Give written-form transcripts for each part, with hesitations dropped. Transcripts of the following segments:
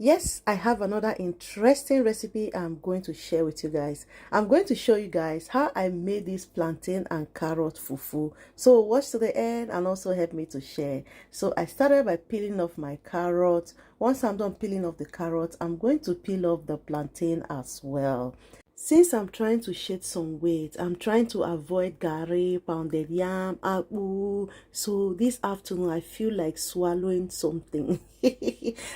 Yes, I have another interesting recipe I'm going to share with you guys. I'm going to show you guys how I made this plantain and carrot fufu. So watch to the end and also help me to share. So I started by peeling off my carrot. Once I'm done peeling off the carrot, I'm going to peel off the plantain as well. Since I'm trying to shed some weight, I'm trying to avoid gari, pounded yam, akpu. So this afternoon, I feel like swallowing something.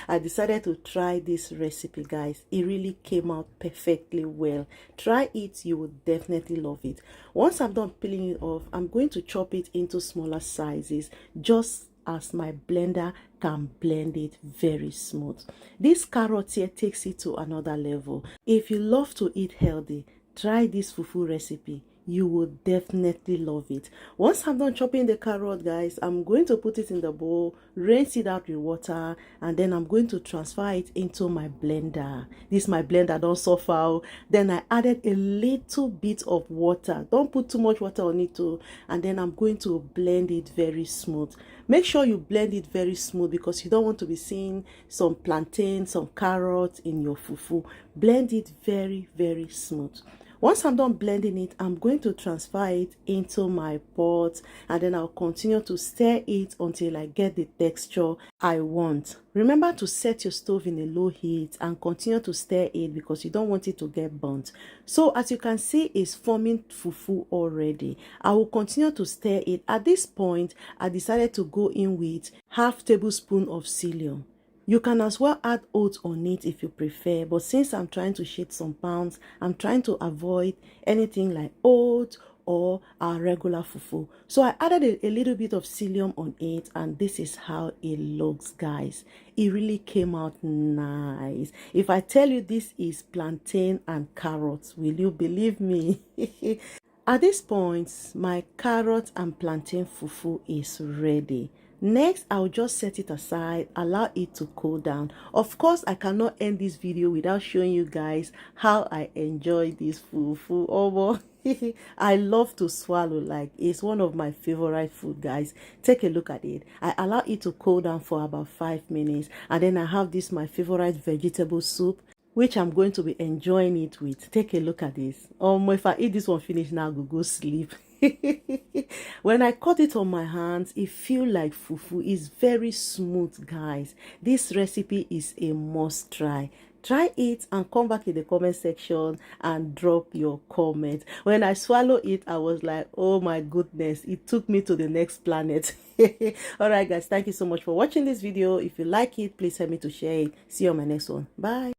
I decided to try this recipe, guys. It really came out perfectly well. Try it, you will definitely love it. Once I'm done peeling it off, I'm going to chop it into smaller sizes, just as my blender can blend it very smooth. This carrot here takes it to another level. If you love to eat healthy, try this fufu recipe. You will definitely love it. Once I'm done chopping the carrot, guys, I'm going to put it in the bowl, rinse it out with water, and then I'm going to transfer it into my blender. This my blender don't suffer. Then I added a little bit of water. Don't put too much water on it too. And then I'm going to blend it very smooth. Make sure you blend it very smooth because you don't want to be seeing some plantain, some carrots in your fufu. Blend it very, very smooth. Once I'm done blending it, I'm going to transfer it into my pot, and then I'll continue to stir it until I get the texture I want. Remember to set your stove in a low heat and continue to stir it because you don't want it to get burnt. So as you can see, it's forming fufu already. I will continue to stir it. At this point, I decided to go in with half tablespoon of psyllium. You can as well add oats on it if you prefer, but since I'm trying to shed some pounds, I'm trying to avoid anything like oats or our regular fufu. So I added a little bit of psyllium on it, and this is how it looks, guys. It really came out nice. If I tell you this is plantain and carrots, will you believe me? At this point, my carrot and plantain fufu is ready. Next, I'll just set it aside, allow it to cool down. Of course, I cannot end this video without showing you guys how I enjoy this fufu. Oh, I love to swallow, like it's one of my favorite food, guys. Take a look at it. I allow it to cool down for about 5 minutes, and then I have this my favorite vegetable soup, which I'm going to be enjoying it with. Take a look at this. If I eat this one finish now, I'll go sleep. When I cut it on my hands, it feels like fufu. It's very smooth, guys. This recipe is a must try. Try it and come back in the comment section and drop your comment. When I swallow it, I was like, oh my goodness, it took me to the next planet. All right, guys, thank you so much for watching this video. If you like it, please help me to share it. See you on my next one. Bye.